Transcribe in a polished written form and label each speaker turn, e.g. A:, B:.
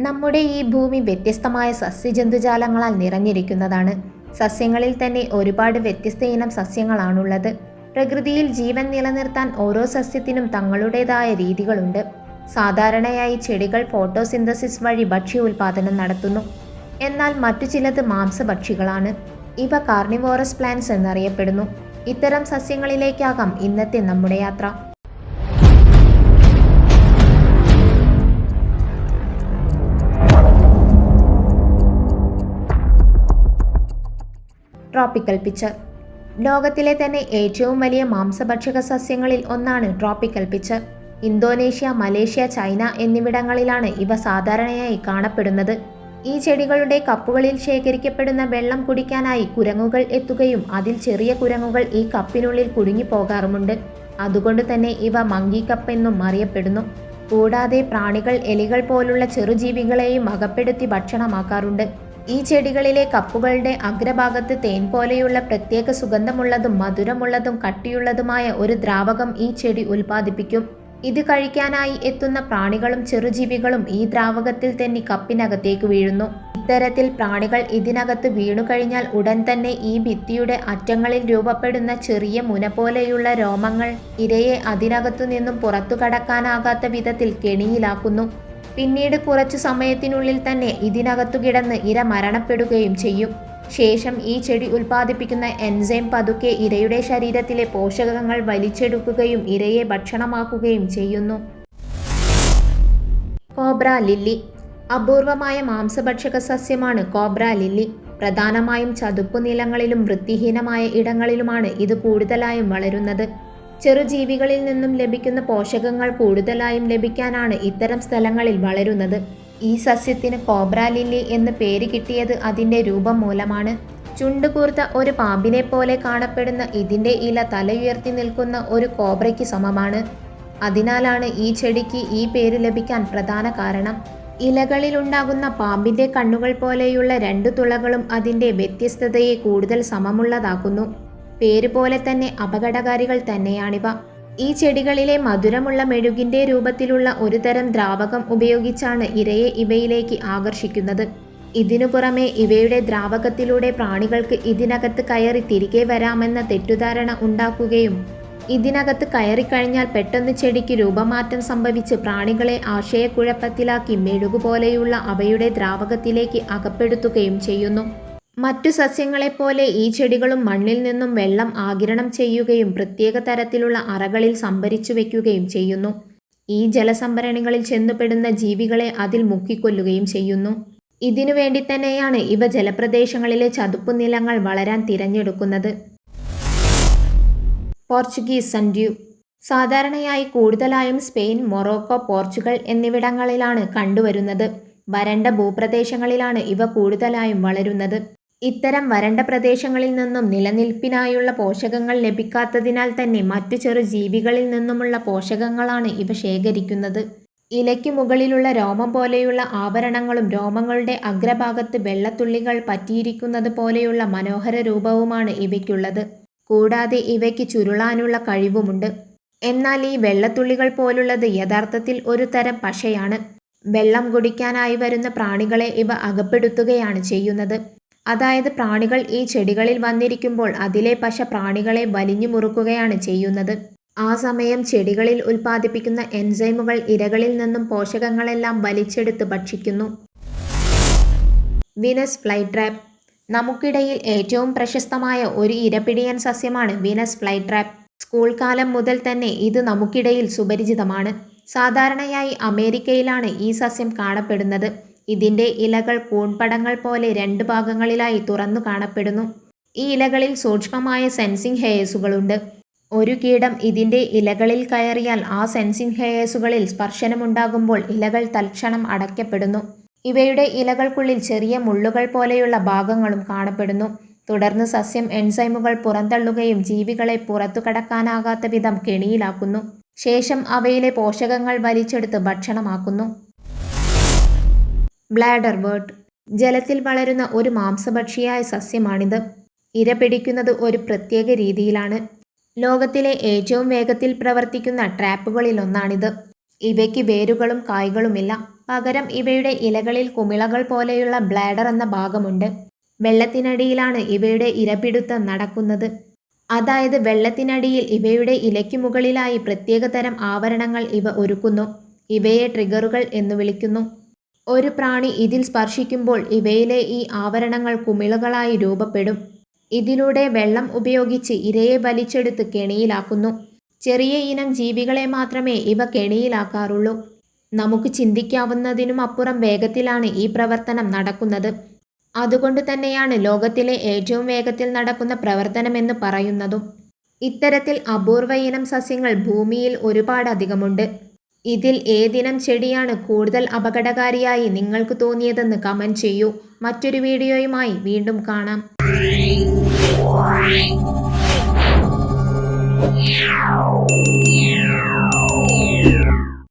A: നമ്മുടെ ഈ ഭൂമി വ്യത്യസ്തമായ സസ്യജന്തുജാലങ്ങളാൽ നിറഞ്ഞിരിക്കുന്നതാണ്. സസ്യങ്ങളിൽ തന്നെ ഒരുപാട് വ്യത്യസ്ത ഇനം സസ്യങ്ങളാണുള്ളത്. പ്രകൃതിയിൽ ജീവൻ നിലനിർത്താൻ ഓരോ സസ്യത്തിനും തങ്ങളുടേതായ രീതികളുണ്ട്. സാധാരണയായി ചെടികൾ ഫോട്ടോസിന്തസിസ് വഴി ഭക്ഷ്യ ഉൽപാദനം നടത്തുന്നു. എന്നാൽ മറ്റു ചിലത് മാംസഭക്ഷികളാണ്. ഇവ കാർണിവോറസ് പ്ലാന്റ്സ് എന്നറിയപ്പെടുന്നു. ഇത്തരം സസ്യങ്ങളിലേക്കാകാം ഇന്നത്തെ നമ്മുടെ യാത്ര. Tropical picture. ലോകത്തിലെ തന്നെ ഏറ്റവും വലിയ മാംസഭക്ഷക സസ്യങ്ങളിൽ ഒന്നാണ് tropical picture. Indonesia, Malaysia, China എന്നിവിടങ്ങളിലാണ് ഇവ സാധാരണയായി കാണപ്പെടുന്നത്. ഈ ചെടികളുടെ കപ്പുകളിൽ ശേഖരിക്കപ്പെടുന്ന വെള്ളം കുടിക്കാനായി കുരങ്ങുകൾ എത്തുകയും അതിൽ ചെറിയ കുരങ്ങുകൾ ഈ കപ്പിനുള്ളിൽ കുടുങ്ങിപ്പോകാറുമുണ്ട്. അതുകൊണ്ട് തന്നെ ഇവ മങ്കി കപ്പ് എന്നും അറിയപ്പെടുന്നു. കൂടാതെ പ്രാണികൾ, എലികൾ പോലുള്ള ചെറുജീവികളെയും അകപ്പെടുത്തി ഭക്ഷണമാക്കാറുണ്ട്. ഈ ചെടികളിലെ കപ്പുകളുടെ അഗ്രഭാഗത്ത് തേൻ പോലെയുള്ള പ്രത്യേക സുഗന്ധമുള്ളതും മധുരമുള്ളതും കട്ടിയുള്ളതുമായ ഒരു ദ്രാവകം ഈ ചെടി ഉൽപ്പാദിപ്പിക്കും. ഇത് കഴിക്കാനായി എത്തുന്ന പ്രാണികളും ചെറുജീവികളും ഈ ദ്രാവകത്തിൽ തന്നെ കപ്പിനകത്തേക്ക് വീഴുന്നു. ഇത്തരത്തിൽ പ്രാണികൾ ഇതിനകത്ത് വീണുകഴിഞ്ഞാൽ ഉടൻ തന്നെ ഈ ഭിത്തിയുടെ അറ്റങ്ങളിൽ രൂപപ്പെടുന്ന ചെറിയ മുന പോലെയുള്ള രോമങ്ങൾ ഇരയെ അതിനകത്തു നിന്നും പുറത്തു കടക്കാനാകാത്ത വിധത്തിൽ കെണിയിലാക്കുന്നു. പിന്നീട് കുറച്ചു സമയത്തിനുള്ളിൽ തന്നെ ഇതിനകത്തു കിടന്ന് ഇര മരണപ്പെടുകയും ചെയ്യും. ശേഷം ഈ ചെടി ഉൽപ്പാദിപ്പിക്കുന്ന എൻസൈം പതുക്കെ ഇരയുടെ ശരീരത്തിലെ പോഷകങ്ങൾ വലിച്ചെടുക്കുകയും ഇരയെ ഭക്ഷണമാക്കുകയും ചെയ്യുന്നു. Cobra lily. അപൂർവമായ മാംസഭക്ഷക സസ്യമാണ് കോബ്ര ലില്ലി. പ്രധാനമായും ചതുപ്പു നിലങ്ങളിലും വൃത്തിഹീനമായ ഇടങ്ങളിലുമാണ് ഇത് കൂടുതലായും വളരുന്നത്. ചെറുജീവികളിൽ നിന്നും ലഭിക്കുന്ന പോഷകങ്ങൾ കൂടുതലായും ലഭിക്കാനാണ് ഇത്തരം സ്ഥലങ്ങളിൽ വളരുന്നത്. ഈ സസ്യത്തിന് കോബ്ര ലില്ലി എന്ന് പേര് കിട്ടിയത് അതിൻ്റെ രൂപം മൂലമാണ്. ചുണ്ടുകൂർത്ത ഒരു പാമ്പിനെ പോലെ കാണപ്പെടുന്ന ഇതിൻ്റെ ഇല തലയുയർത്തി നിൽക്കുന്ന ഒരു കോബ്രയ്ക്ക് സമമാണ്. അതിനാലാണ് ഈ ചെടിക്ക് ഈ പേര് ലഭിക്കാൻ പ്രധാന കാരണം. ഇലകളിലുണ്ടാകുന്ന പാമ്പിൻ്റെ കണ്ണുകൾ പോലെയുള്ള രണ്ടു തുളകളും അതിൻ്റെ വ്യത്യസ്തതയെ കൂടുതൽ സമമുള്ളതാക്കുന്നു. പേര് പോലെ തന്നെ അപകടകാരികൾ തന്നെയാണിവ. ഈ ചെടികളിലെ മധുരമുള്ള മെഴുകിൻ്റെ രൂപത്തിലുള്ള ഒരു തരം ദ്രാവകം ഉപയോഗിച്ചാണ് ഇരയെ ഇവയിലേക്ക് ആകർഷിക്കുന്നത്. ഇതിനു പുറമെ ഇവയുടെ ദ്രാവകത്തിലൂടെ പ്രാണികൾക്ക് ഇതിനകത്ത് കയറി തിരികെ വരാമെന്ന തെറ്റുധാരണ ഉണ്ടാക്കുകയും ഇതിനകത്ത് കയറിക്കഴിഞ്ഞാൽ പെട്ടെന്ന് ചെടിക്ക് രൂപമാറ്റം സംഭവിച്ച് പ്രാണികളെ ആശയക്കുഴപ്പത്തിലാക്കി മെഴുകുപോലെയുള്ള അവയുടെ ദ്രാവകത്തിലേക്ക് അകപ്പെടുത്തുകയും ചെയ്യുന്നു. മറ്റു സസ്യങ്ങളെപ്പോലെ ഈ ചെടികളും മണ്ണിൽ നിന്നും വെള്ളം ആഗിരണം ചെയ്യുകയും പ്രത്യേക തരത്തിലുള്ള അറകളിൽ സംഭരിച്ചു വയ്ക്കുകയും ചെയ്യുന്നു. ഈ ജലസംഭരണികളിൽ ചെന്നുപെടുന്ന ജീവികളെ അതിൽ മുക്കിക്കൊല്ലുകയും ചെയ്യുന്നു. ഇതിനു വേണ്ടി തന്നെയാണ് ഇവ ജലപ്രദേശങ്ങളിലെ ചതുപ്പു നിലങ്ങൾ വളരാൻ തിരഞ്ഞെടുക്കുന്നത്. Portuguese sundew. സാധാരണയായി കൂടുതലായും സ്പെയിൻ, മൊറോക്കോ, പോർച്ചുഗൽ എന്നിവിടങ്ങളിലാണ് കണ്ടുവരുന്നത്. വരണ്ട ഭൂപ്രദേശങ്ങളിലാണ് ഇവ കൂടുതലായും വളരുന്നത്. ഇത്തരം വരണ്ട പ്രദേശങ്ങളിൽ നിന്നും നിലനിൽപ്പിനായുള്ള പോഷകങ്ങൾ ലഭിക്കാത്തതിനാൽ തന്നെ മറ്റു ചെറു ജീവികളിൽ നിന്നുമുള്ള പോഷകങ്ങളാണ് ഇവ ശേഖരിക്കുന്നത്. ഇലയ്ക്കു മുകളിലുള്ള രോമം പോലെയുള്ള ആവരണങ്ങളും രോമങ്ങളുടെ അഗ്രഭാഗത്ത് വെള്ളത്തുള്ളികൾ പറ്റിയിരിക്കുന്നത് പോലെയുള്ള മനോഹര രൂപവുമാണ് ഇവയ്ക്കുള്ളത്. കൂടാതെ ഇവയ്ക്ക് ചുരുളാനുള്ള കഴിവുമുണ്ട്. എന്നാൽ ഈ വെള്ളത്തുള്ളികൾ പോലുള്ളത് യഥാർത്ഥത്തിൽ ഒരു തരം പശയാണ്. വെള്ളം കുടിക്കാനായി വരുന്ന പ്രാണികളെ ഇവ അകപ്പെടുത്തുകയാണ് ചെയ്യുന്നത്. അതായത് പ്രാണികൾ ഈ ചെടികളിൽ വന്നിരിക്കുമ്പോൾ അതിലെ പശ പ്രാണികളെ വലിഞ്ഞു മുറുക്കുകയാണ് ചെയ്യുന്നത്. ആ സമയം ചെടികളിൽ ഉൽപ്പാദിപ്പിക്കുന്ന എൻസൈമുകൾ ഇരകളിൽ നിന്നും പോഷകങ്ങളെല്ലാം വലിച്ചെടുത്ത് ഭക്ഷിക്കുന്നു. Venus flytrap. നമുക്കിടയിൽ ഏറ്റവും പ്രശസ്തമായ ഒരു ഇരപിടിയൻ സസ്യമാണ് വീനസ് ഫ്ലൈട്രാപ്പ്. സ്കൂൾ കാലം മുതൽ തന്നെ ഇത് നമുക്കിടയിൽ സുപരിചിതമാണ്. സാധാരണയായി അമേരിക്കയിലാണ് ഈ സസ്യം കാണപ്പെടുന്നത്. ഇതിൻ്റെ ഇലകൾ കൂൺപടങ്ങൾ പോലെ രണ്ട് ഭാഗങ്ങളിലായി തുറന്നു കാണപ്പെടുന്നു. ഈ ഇലകളിൽ സൂക്ഷ്മമായ സെൻസിംഗ് ഹെയേഴ്സുകളുണ്ട്. ഒരു കീടം ഇതിൻ്റെ ഇലകളിൽ കയറിയാൽ ആ സെൻസിംഗ് ഹെയേഴ്സുകളിൽ സ്പർശനമുണ്ടാകുമ്പോൾ ഇലകൾ തൽക്ഷണം അടയ്ക്കപ്പെടുന്നു. ഇവയുടെ ഇലകൾക്കുള്ളിൽ ചെറിയ മുള്ളുകൾ പോലെയുള്ള ഭാഗങ്ങളും കാണപ്പെടുന്നു. തുടർന്ന് സസ്യം എൻസൈമുകൾ പുറന്തള്ളുകയും ജീവികളെ പുറത്തു കടക്കാനാകാത്ത വിധം കെണിയിലാക്കുന്നു. ശേഷം അവയിലെ പോഷകങ്ങൾ വലിച്ചെടുത്ത് ഭക്ഷണമാക്കുന്നു. ബ്ലാഡർ വേർട്ട്. ജലത്തിൽ വളരുന്ന ഒരു മാംസഭക്ഷിയായ സസ്യമാണിത്. ഇര പിടിക്കുന്നത് ഒരു പ്രത്യേക രീതിയിലാണ്. ലോകത്തിലെ ഏറ്റവും വേഗത്തിൽ പ്രവർത്തിക്കുന്ന ട്രാപ്പുകളിലൊന്നാണിത്. ഇവയ്ക്ക് വേരുകളും കായ്കളുമില്ല. പകരം ഇവയുടെ ഇലകളിൽ കുമിളകൾ പോലെയുള്ള ബ്ലാഡർ എന്ന ഭാഗമുണ്ട്. വെള്ളത്തിനടിയിലാണ് ഇവയുടെ ഇരപിടുത്തം നടക്കുന്നത്. അതായത് വെള്ളത്തിനടിയിൽ ഇവയുടെ ഇലയ്ക്കു മുകളിലായി പ്രത്യേകതരം ആവരണങ്ങൾ ഇവ ഒരുക്കുന്നു. ഇവയെ ട്രിഗറുകൾ എന്നു വിളിക്കുന്നു. ഒരു പ്രാണി ഇതിൽ സ്പർശിക്കുമ്പോൾ ഇവയിലെ ഈ ആവരണങ്ങൾ കുമിളകളായി രൂപപ്പെടും. ഇതിലൂടെ വെള്ളം ഉപയോഗിച്ച് ഇരയെ വലിച്ചെടുത്ത് കെണിയിലാക്കുന്നു. ചെറിയ ഇനം ജീവികളെ മാത്രമേ ഇവ കെണിയിലാക്കാറുള്ളൂ. നമുക്ക് ചിന്തിക്കാവുന്നതിനും അപ്പുറം വേഗത്തിലാണ് ഈ പ്രവർത്തനം നടക്കുന്നത്. അതുകൊണ്ട് തന്നെയാണ് ലോകത്തിലെ ഏറ്റവും വേഗത്തിൽ നടക്കുന്ന പ്രവർത്തനമെന്ന് പറയുന്നതും. ഇത്തരത്തിൽ അപൂർവ ഇനം സസ്യങ്ങൾ ഭൂമിയിൽ ഒരുപാടധികമുണ്ട്. ഇതിൽ ഏതിനം ചെടിയാണ് കൂടുതൽ അപകടകാരിയായി നിങ്ങൾക്ക് തോന്നിയതെന്ന് കമന്റ് ചെയ്യൂ. മറ്റൊരു വീഡിയോയുമായി വീണ്ടും കാണാം.
B: Meow.